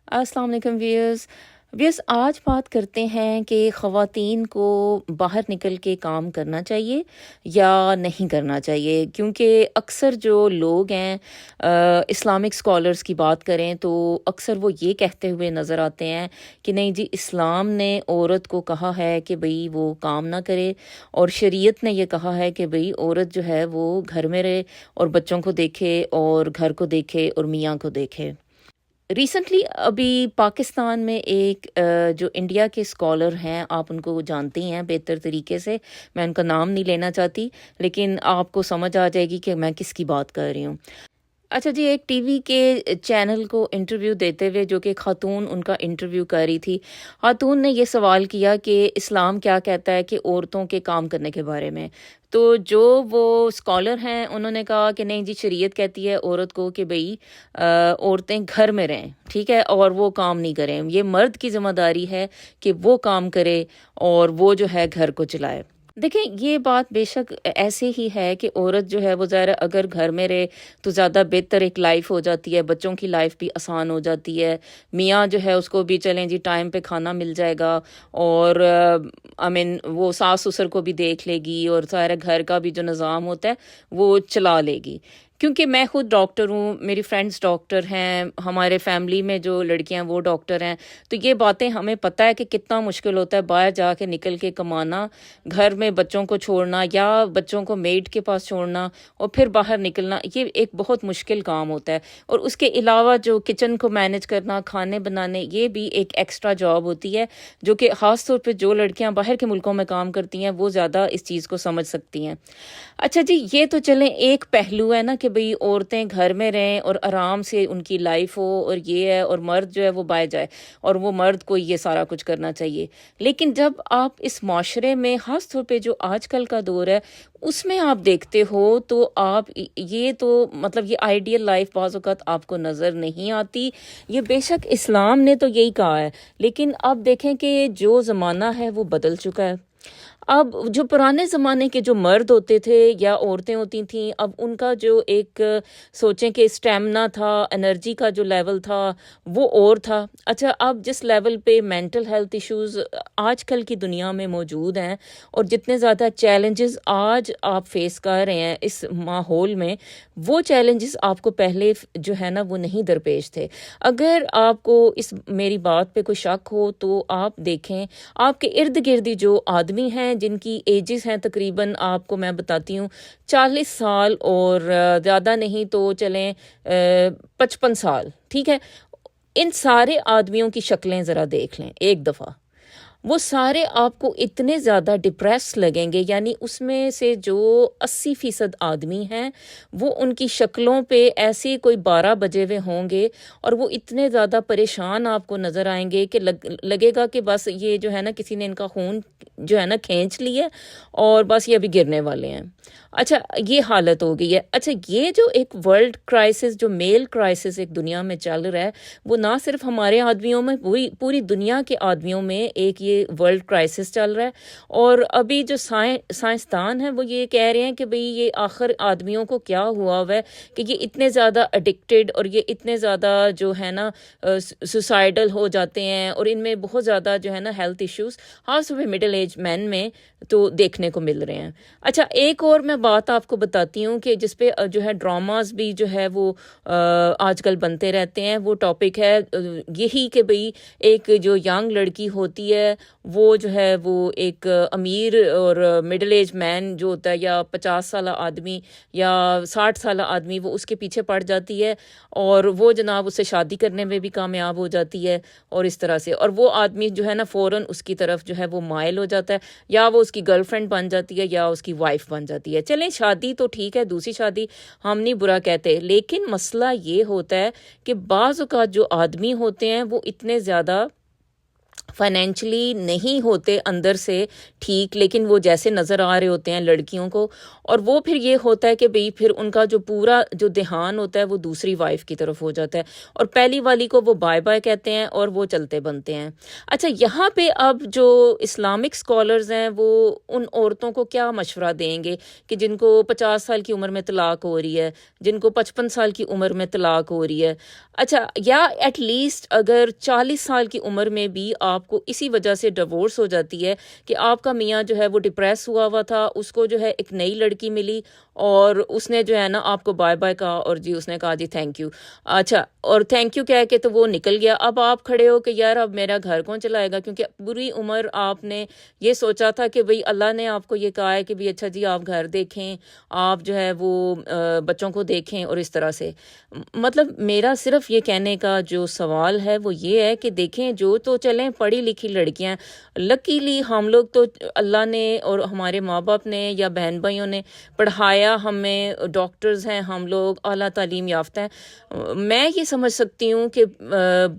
السلام علیکم ویئرس آج بات کرتے ہیں کہ خواتین کو باہر نکل کے کام کرنا چاہیے یا نہیں کرنا چاہیے، کیونکہ اکثر جو لوگ ہیں اسلامک اسکالرس کی بات کریں تو اکثر وہ یہ کہتے ہوئے نظر آتے ہیں کہ نہیں جی، اسلام نے عورت کو کہا ہے کہ بھئی وہ کام نہ کرے، اور شریعت نے یہ کہا ہے کہ بھئی عورت جو ہے وہ گھر میں رہے اور بچوں کو دیکھے اور گھر کو دیکھے اور میاں کو دیکھے۔ ریسنٹلی ابھی پاکستان میں ایک جو انڈیا کے اسکالر ہیں، آپ ان کو جانتے ہی ہیں بہتر طریقے سے، میں ان کا نام نہیں لینا چاہتی، لیکن آپ کو سمجھ آ جائے گی کہ میں کس کی بات کر رہی ہوں۔ اچھا جی، ایک ٹی وی کے چینل کو انٹرویو دیتے ہوئے جو کہ خاتون ان کا انٹرویو کر رہی تھی، خاتون نے یہ سوال کیا کہ اسلام کیا کہتا ہے کہ عورتوں کے کام کرنے کے بارے میں۔ تو جو وہ اسکالر ہیں انہوں نے کہا کہ نہیں جی، شریعت کہتی ہے عورت کو کہ بھئی عورتیں گھر میں رہیں، ٹھیک ہے، اور وہ کام نہیں کریں، یہ مرد کی ذمہ داری ہے کہ وہ کام کرے اور وہ جو ہے گھر کو چلائے۔ دیکھیں، یہ بات بے شک ایسے ہی ہے کہ عورت جو ہے وہ ظاہر ہے اگر گھر میں رہے تو زیادہ بہتر ایک لائف ہو جاتی ہے، بچوں کی لائف بھی آسان ہو جاتی ہے، میاں جو ہے اس کو بھی چلیں جی ٹائم پہ کھانا مل جائے گا، اور وہ ساس سسر کو بھی دیکھ لے گی، اور ظاہر ہے گھر کا بھی جو نظام ہوتا ہے وہ چلا لے گی۔ کیونکہ میں خود ڈاکٹر ہوں، میری فرینڈس ڈاکٹر ہیں، ہمارے فیملی میں جو لڑکیاں وہ ڈاکٹر ہیں، تو یہ باتیں ہمیں پتہ ہے کہ کتنا مشکل ہوتا ہے باہر جا کے نکل کے کمانا، گھر میں بچوں کو چھوڑنا یا بچوں کو میڈ کے پاس چھوڑنا اور پھر باہر نکلنا، یہ ایک بہت مشکل کام ہوتا ہے۔ اور اس کے علاوہ جو کچن کو مینج کرنا، کھانے بنانے، یہ بھی ایک ایکسٹرا جاب ہوتی ہے، جو کہ خاص طور پہ جو لڑکیاں باہر کے ملکوں میں کام کرتی ہیں وہ زیادہ اس چیز کو سمجھ سکتی ہیں۔ اچھا جی، یہ تو چلیں ایک پہلو ہے نا کہ بھئی عورتیں گھر میں رہیں اور آرام سے ان کی لائف ہو، اور یہ ہے، اور مرد جو ہے وہ باہر جائے اور وہ مرد کو یہ سارا کچھ کرنا چاہیے۔ لیکن جب آپ اس معاشرے میں خاص طور پہ جو آج کل کا دور ہے اس میں آپ دیکھتے ہو تو آپ یہ تو مطلب یہ آئیڈیل لائف بعض اوقات آپ کو نظر نہیں آتی۔ یہ بے شک اسلام نے تو یہی کہا ہے، لیکن اب دیکھیں کہ جو زمانہ ہے وہ بدل چکا ہے۔ اب جو پرانے زمانے کے جو مرد ہوتے تھے یا عورتیں ہوتی تھیں، اب ان کا جو ایک سوچیں کہ اسٹیمنا تھا، انرجی کا جو لیول تھا وہ اور تھا۔ اچھا، اب جس لیول پہ مینٹل ہیلتھ ایشوز آج کل کی دنیا میں موجود ہیں، اور جتنے زیادہ چیلنجز آج آپ فیس کر رہے ہیں اس ماحول میں، وہ چیلنجز آپ کو پہلے جو ہے نا وہ نہیں درپیش تھے۔ اگر آپ کو اس میری بات پہ کوئی شک ہو تو آپ دیکھیں آپ کے ارد گرد جو آدمی ہیں جن کی ایجز ہیں تقریباً، آپ کو میں بتاتی ہوں، 40 سال اور زیادہ نہیں تو چلیں 55 سال، ٹھیک ہے، ان سارے آدمیوں کی شکلیں ذرا دیکھ لیں ایک دفعہ، وہ سارے آپ کو اتنے زیادہ ڈپریس لگیں گے۔ یعنی اس میں سے جو 80% آدمی ہیں وہ ان کی شکلوں پہ ایسے کوئی 12 بجے ہوئے ہوں گے، اور وہ اتنے زیادہ پریشان آپ کو نظر آئیں گے کہ لگے گا کہ بس یہ جو ہے نا کسی نے ان کا خون جو ہے نا کھینچ لیا اور بس یہ ابھی گرنے والے ہیں۔ اچھا، یہ حالت ہو گئی ہے۔ اچھا، یہ جو ایک ورلڈ کرائسس، جو میل کرائسس ایک دنیا میں چل رہا ہے، وہ نہ صرف ہمارے آدمیوں میں، پوری دنیا کے آدمیوں میں ایک یہ ورلڈ کرائسس چل رہا ہے۔ اور ابھی جو سائنسدان ہیں وہ یہ کہہ رہے ہیں کہ بھئی یہ آخر آدمیوں کو کیا ہوا ہے کہ یہ اتنے زیادہ اڈکٹڈ اور یہ اتنے زیادہ جو ہے نا سوسائڈل ہو جاتے ہیں، اور ان میں بہت زیادہ جو ہے نا ہیلتھ ایشوز خاص طور پہ مڈل ایج مین میں تو دیکھنے کو مل رہے ہیں۔ اچھا، ایک اور میں بات آپ کو بتاتی ہوں کہ جس پہ جو ہے ڈراماز بھی جو ہے وہ آج کل بنتے رہتے ہیں، وہ ٹاپک ہے یہی کہ بھئی ایک جو ینگ لڑکی ہوتی ہے وہ جو ہے وہ ایک امیر اور مڈل ایج مین جو ہوتا ہے، یا 50 سالہ آدمی یا 60 سالہ آدمی، وہ اس کے پیچھے پڑ جاتی ہے اور وہ جناب اس سے شادی کرنے میں بھی کامیاب ہو جاتی ہے، اور اس طرح سے، اور وہ آدمی جو ہے نا فوراً اس کی طرف جو ہے وہ مائل ہو جاتا ہے، یا وہ اس کی گرل فرینڈ بن جاتی ہے یا اس کی وائف بن جاتی ہے۔ چلیں، شادی تو ٹھیک ہے، دوسری شادی ہم نہیں برا کہتے، لیکن مسئلہ یہ ہوتا ہے کہ بعض اوقات جو آدمی ہوتے ہیں وہ اتنے زیادہ فائنینشلی نہیں ہوتے اندر سے ٹھیک، لیکن وہ جیسے نظر آ رہے ہوتے ہیں لڑکیوں کو، اور وہ پھر یہ ہوتا ہے کہ بھئی پھر ان کا جو پورا جو دھیان ہوتا ہے وہ دوسری وائف کی طرف ہو جاتا ہے، اور پہلی والی کو وہ بائے بائے کہتے ہیں اور وہ چلتے بنتے ہیں۔ اچھا، یہاں پہ اب جو اسلامک اسکالرز ہیں وہ ان عورتوں کو کیا مشورہ دیں گے کہ جن کو 50 سال کی عمر میں طلاق ہو رہی ہے، جن کو 55 سال کی عمر میں طلاق ہو رہی ہے؟ اچھا، یا ایٹ لیسٹ اگر 40 سال کی عمر میں بھی آپ کو اسی وجہ سے ڈیورس ہو جاتی ہے کہ آپ کا میاں جو ہے وہ ڈپریس ہوا تھا، اس کو جو ہے ایک نئی لڑکی ملی اور اس نے جو ہے نا آپ کو بائے بائے کہا اور جی اس نے کہا جی تھینک یو، اچھا، اور تھینک یو کہہ کے تو وہ نکل گیا، اب آپ کھڑے ہو کہ یار اب میرا گھر کون چلائے گا، کیونکہ پوری عمر آپ نے یہ سوچا تھا کہ بھئی اللہ نے آپ کو یہ کہا ہے کہ بھئی اچھا جی آپ گھر دیکھیں، آپ جو ہے وہ بچوں کو دیکھیں، اور اس طرح سے مطلب میرا صرف یہ کہنے کا جو سوال ہے وہ یہ ہے کہ دیکھیں جو تو چلیں پڑھی لکھی لڑکیاں، لکیلی ہم لوگ تو اللہ نے اور ہمارے ماں باپ نے یا بہن بھائیوں نے پڑھایا، ہمیں ڈاکٹرز ہیں، ہم لوگ اعلیٰ تعلیم یافتہ ہیں، میں یہ سمجھ سکتی ہوں کہ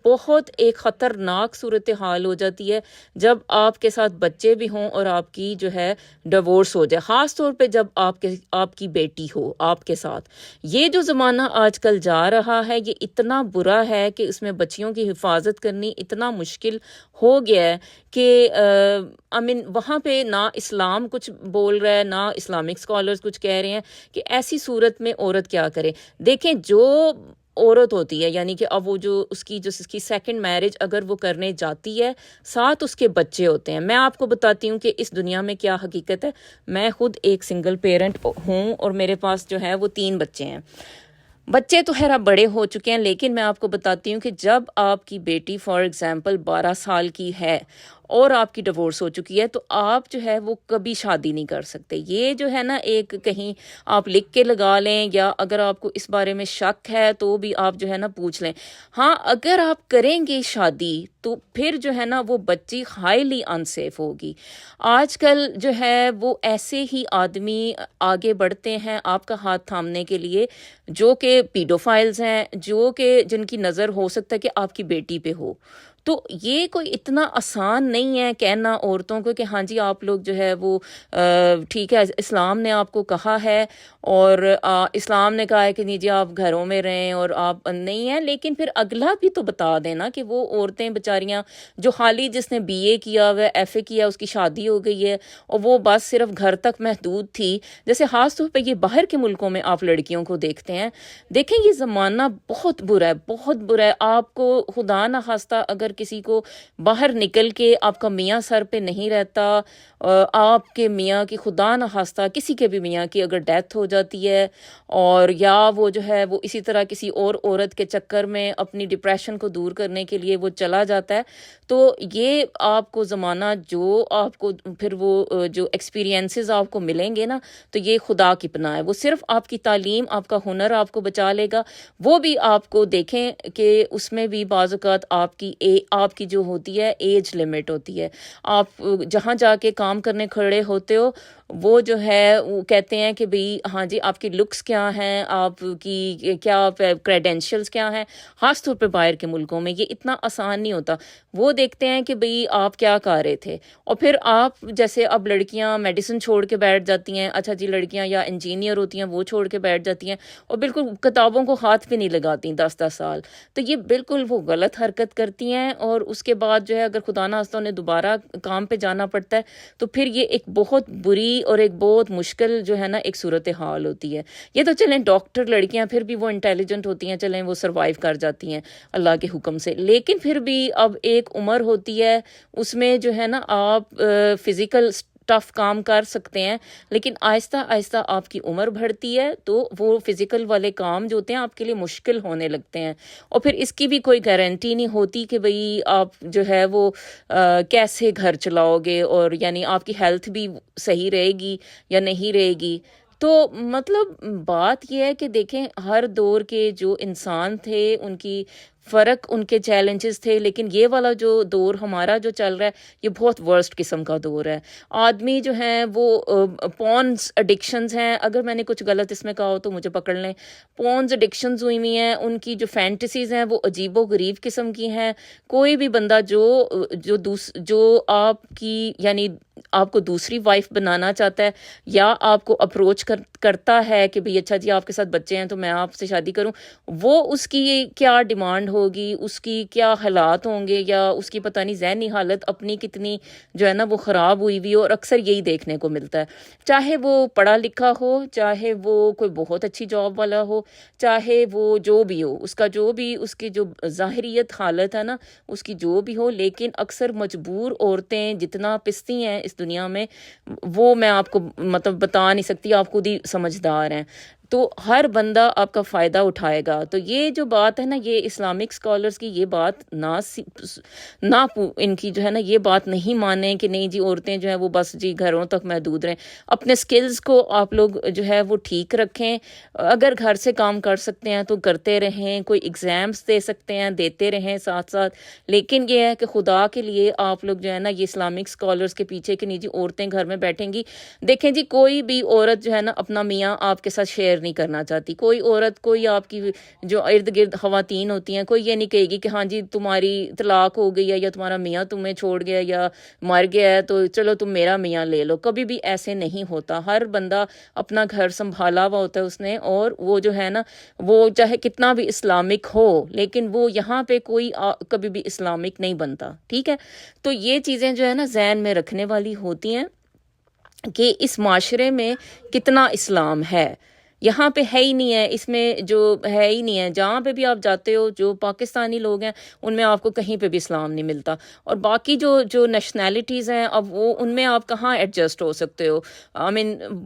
بہت ایک خطرناک صورتحال ہو جاتی ہے جب آپ کے ساتھ بچے بھی ہوں اور آپ کی جو ہے ڈیورس ہو جائے، خاص طور پہ جب آپ کی بیٹی ہو آپ کے ساتھ۔ یہ جو زمانہ آج کل جا رہا ہے یہ اتنا برا ہے کہ اس میں بچیوں کی حفاظت کرنی اتنا مشکل ہو گیا ہے کہ وہاں پہ نہ اسلام کچھ بول رہا ہے، نہ اسلامک اسکالرز کچھ کہہ رہے ہیں کہ ایسی صورت میں عورت کیا کرے۔ دیکھیں، جو عورت ہوتی ہے یعنی کہ اب وہ جو اس کی سیکنڈ میرج اگر وہ کرنے جاتی ہے، ساتھ اس کے بچے ہوتے ہیں۔ میں آپ کو بتاتی ہوں کہ اس دنیا میں کیا حقیقت ہے۔ میں خود ایک سنگل پیرنٹ ہوں اور میرے پاس جو ہے وہ 3 بچے ہیں۔ بچے تو خیر اب بڑے ہو چکے ہیں، لیکن میں آپ کو بتاتی ہوں کہ جب آپ کی بیٹی فار ایگزامپل 12 سال کی ہے اور آپ کی ڈیورس ہو چکی ہے تو آپ جو ہے وہ کبھی شادی نہیں کر سکتے۔ یہ جو ہے نا ایک کہیں آپ لکھ کے لگا لیں، یا اگر آپ کو اس بارے میں شک ہے تو بھی آپ جو ہے نا پوچھ لیں۔ ہاں، اگر آپ کریں گے شادی تو پھر جو ہے نا وہ بچی ہائیلی انسیف ہوگی۔ آج کل جو ہے وہ ایسے ہی آدمی آگے بڑھتے ہیں آپ کا ہاتھ تھامنے کے لیے جو کہ پیڈوفائلز ہیں، جو کہ جن کی نظر ہو سکتا ہے کہ آپ کی بیٹی پہ ہو۔ تو یہ کوئی اتنا آسان نہیں ہے کہنا عورتوں کو کہ ہاں جی آپ لوگ جو ہے وہ ٹھیک ہے، اسلام نے آپ کو کہا ہے اور اسلام نے کہا ہے کہ نہیں جی آپ گھروں میں رہیں اور آپ نہیں ہیں، لیکن پھر اگلا بھی تو بتا دینا کہ وہ عورتیں بیچاریاں جو خالی جس نے بی اے کیا ہوا ہے، ایف اے کیا، اس کی شادی ہو گئی ہے اور وہ بس صرف گھر تک محدود تھی، جیسے خاص طور پہ یہ باہر کے ملکوں میں آپ لڑکیوں کو دیکھتے ہیں۔ دیکھیں یہ زمانہ بہت برا ہے، بہت برا ہے۔ آپ کو خدا نہ خواستہ اگر کسی کو باہر نکل کے آپ کا میاں سر پہ نہیں رہتا، آپ کے میاں کی خدا نہ خواستہ کسی کے بھی میاں کی اگر ڈیتھ ہو جاتی ہے اور یا وہ جو ہے وہ اسی طرح کسی اور عورت کے چکر میں اپنی ڈپریشن کو دور کرنے کے لیے وہ چلا جاتا ہے، تو یہ آپ کو زمانہ جو آپ کو پھر وہ جو ایکسپیرینسز آپ کو ملیں گے نا، تو یہ خدا کی پناہ ہے۔ وہ صرف آپ کی تعلیم، آپ کا ہنر آپ کو بچا لے گا، وہ بھی آپ کو دیکھیں کہ اس میں بھی بعض اوقات آپ کی جو ہوتی ہے ایج لمٹ ہوتی ہے۔ آپ جہاں جا کے کام کرنے کھڑے ہوتے ہو وہ جو ہے وہ کہتے ہیں کہ بھئی ہاں جی آپ کی لکس کیا ہیں، آپ کی کیا کریڈینشلز کیا ہیں، خاص طور پہ باہر کے ملکوں میں یہ اتنا آسان نہیں ہوتا۔ وہ دیکھتے ہیں کہ بھئی آپ کیا کر رہے تھے، اور پھر آپ جیسے اب لڑکیاں میڈیسن چھوڑ کے بیٹھ جاتی ہیں، اچھا جی لڑکیاں یا انجینئر ہوتی ہیں وہ چھوڑ کے بیٹھ جاتی ہیں اور بالکل کتابوں کو ہاتھ بھی نہیں لگاتی 10-10 سال، تو یہ بالکل وہ غلط حرکت کرتی ہیں، اور اس کے بعد جو ہے اگر خدا نہ خواستہ انہیں دوبارہ کام پہ جانا پڑتا ہے تو پھر یہ ایک بہت بری اور ایک بہت مشکل جو ہے نا ایک صورتحال ہوتی ہے۔ یہ تو چلیں ڈاکٹر لڑکیاں پھر بھی وہ انٹیلیجنٹ ہوتی ہیں، چلیں وہ سروائیو کر جاتی ہیں اللہ کے حکم سے، لیکن پھر بھی اب ایک عمر ہوتی ہے اس میں جو ہے نا آپ فزیکل ٹف کام کر سکتے ہیں، لیکن آہستہ آہستہ آپ کی عمر بڑھتی ہے تو وہ فزیکل والے کام جو ہوتے ہیں آپ کے لیے مشکل ہونے لگتے ہیں، اور پھر اس کی بھی کوئی گارنٹی نہیں ہوتی کہ بھئی آپ جو ہے وہ کیسے گھر چلاؤ گے، اور یعنی آپ کی ہیلتھ بھی صحیح رہے گی یا نہیں رہے گی۔ تو مطلب بات یہ ہے کہ دیکھیں ہر دور کے جو انسان تھے ان کی فرق ان کے چیلنجز تھے، لیکن یہ والا جو دور ہمارا جو چل رہا ہے یہ بہت ورسٹ قسم کا دور ہے. آدمی جو ہیں وہ پونز ایڈکشنز ہیں، اگر میں نے کچھ غلط اس میں کہا ہو تو مجھے پکڑ لیں. پونز ایڈکشنز ہوئی ہوئی ہیں، ان کی جو فینٹیسیز ہیں وہ عجیب و غریب قسم کی ہیں. کوئی بھی بندہ جو آپ کی یعنی آپ کو دوسری وائف بنانا چاہتا ہے یا آپ کو اپروچ کرتا ہے کہ بھئی اچھا جی آپ کے ساتھ بچے ہیں تو میں آپ سے شادی کروں، وہ اس کی کیا ڈیمانڈ ہوگی، اس کی کیا حالات ہوں گے، یا اس کی پتہ نہیں ذہنی حالت اپنی کتنی جو ہے نا وہ خراب ہوئی ہوئی، اور اکثر یہی دیکھنے کو ملتا ہے. چاہے وہ پڑھا لکھا ہو، چاہے وہ کوئی بہت اچھی جاب والا ہو، چاہے وہ جو بھی ہو، اس کی جو ظاہریت حالت ہے نا اس کی جو بھی ہو، لیکن اکثر مجبور عورتیں جتنا پستی ہیں اس دنیا میں وہ میں آپ کو مطلب بتا نہیں سکتی، آپ خود ہی سمجھدار ہیں. تو ہر بندہ آپ کا فائدہ اٹھائے گا. تو یہ جو بات ہے نا، یہ اسلامک اسکالرس کی یہ بات ان کی جو ہے نا یہ بات نہیں مانیں کہ نہیں جی عورتیں جو ہیں وہ بس جی گھروں تک محدود رہیں. اپنے سکلز کو آپ لوگ جو ہے وہ ٹھیک رکھیں. اگر گھر سے کام کر سکتے ہیں تو کرتے رہیں، کوئی ایگزامس دے سکتے ہیں دیتے رہیں ساتھ ساتھ. لیکن یہ ہے کہ خدا کے لیے آپ لوگ جو ہے نا یہ اسلامک اسکالرس کے پیچھے کہ نہیں جی عورتیں گھر میں بیٹھیں گی. دیکھیں جی کوئی بھی عورت جو ہے نا اپنا میاں آپ کے ساتھ شیئر نہیں کرنا چاہتی. کوئی عورت، کوئی آپ کی جو ارد گرد خواتین ہوتی ہیں، کوئی یہ نہیں کہے گی کہ ہاں جی تمہاری طلاق ہو گئی ہے یا تمہارا میاں تمہیں چھوڑ گیا یا مر گیا ہے تو چلو تم میرا میاں لے لو. کبھی بھی ایسے نہیں ہوتا. ہر بندہ اپنا گھر سنبھالا ہوا ہوتا ہے اس نے، اور وہ جو ہے نا وہ چاہے کتنا بھی اسلامک ہو لیکن وہ یہاں پہ کوئی کبھی بھی اسلامک نہیں بنتا. ٹھیک ہے، تو یہ چیزیں جو ہے نا ذہن میں رکھنے والی ہوتی ہیں کہ اس معاشرے میں کتنا اسلام ہے. یہاں پہ ہے ہی نہیں ہے، اس میں جو ہے ہی نہیں ہے. جہاں پہ بھی آپ جاتے ہو جو پاکستانی لوگ ہیں ان میں آپ کو کہیں پہ بھی اسلام نہیں ملتا. اور باقی جو نیشنلٹیز ہیں اب وہ ان میں آپ کہاں ایڈجسٹ ہو سکتے ہو.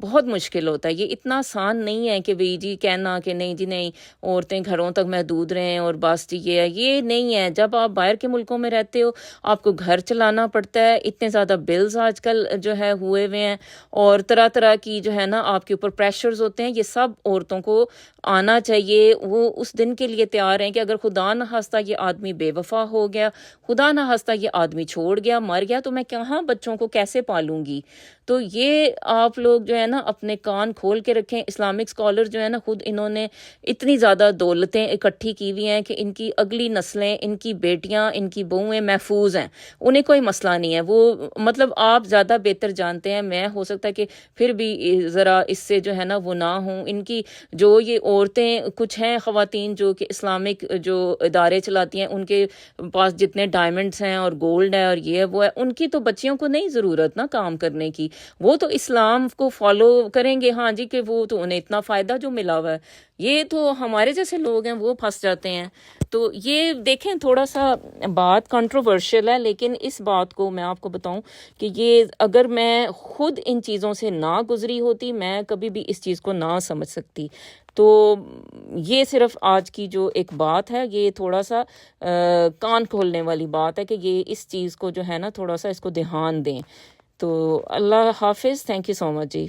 بہت مشکل ہوتا ہے. یہ اتنا آسان نہیں ہے کہ بھئی جی کہنا کہ نہیں جی نہیں عورتیں گھروں تک محدود رہیں اور بس جی یہ نہیں ہے. جب آپ باہر کے ملکوں میں رہتے ہو آپ کو گھر چلانا پڑتا ہے. اتنے زیادہ بلز آج کل جو ہے ہوئے ہوئے ہیں اور طرح طرح کی جو ہے نا آپ کے اوپر پریشرز ہوتے ہیں. یہ سب عورتوں کو آنا چاہیے. وہ اس دن کے لیے تیار ہیں کہ اگر خدا نہ خواستہ یہ آدمی بے وفا ہو گیا، خدا نہ خواستہ یہ آدمی چھوڑ گیا، مر گیا، تو میں کہاں بچوں کو کیسے پالوں گی. تو یہ آپ لوگ جو ہے نا اپنے کان کھول کے رکھیں. اسلامک اسکالر جو ہے نا خود انہوں نے اتنی زیادہ دولتیں اکٹھی کی ہوئی ہیں کہ ان کی اگلی نسلیں، ان کی بیٹیاں، ان کی بہویں محفوظ ہیں. انہیں کوئی مسئلہ نہیں ہے. وہ مطلب آپ زیادہ بہتر جانتے ہیں. میں ہو سکتا ہے کہ پھر بھی ذرا اس سے جو ہے نا وہ نہ ہوں. ان کی جو یہ عورتیں کچھ ہیں خواتین جو کہ اسلامک جو ادارے چلاتی ہیں، ان کے پاس جتنے ڈائمنڈس ہیں اور گولڈ ہے اور یہ وہ ہے، ان کی تو بچیوں کو نہیں ضرورت نا کام کرنے کی. وہ تو اسلام کو فالو کریں گے، ہاں جی کہ وہ تو انہیں اتنا فائدہ جو ملا ہوا ہے. یہ تو ہمارے جیسے لوگ ہیں وہ پھنس جاتے ہیں. تو یہ دیکھیں تھوڑا سا بات کنٹروورشل ہے، لیکن اس بات کو میں آپ کو بتاؤں کہ یہ اگر میں خود ان چیزوں سے نہ گزری ہوتی میں کبھی بھی اس چیز کو نہ سمجھ سکتی. تو یہ صرف آج کی جو ایک بات ہے، یہ تھوڑا سا کان کھولنے والی بات ہے کہ یہ اس چیز کو جو ہے نا تھوڑا سا اس کو دھیان دیں. تو اللہ حافظ. Thank you so much G.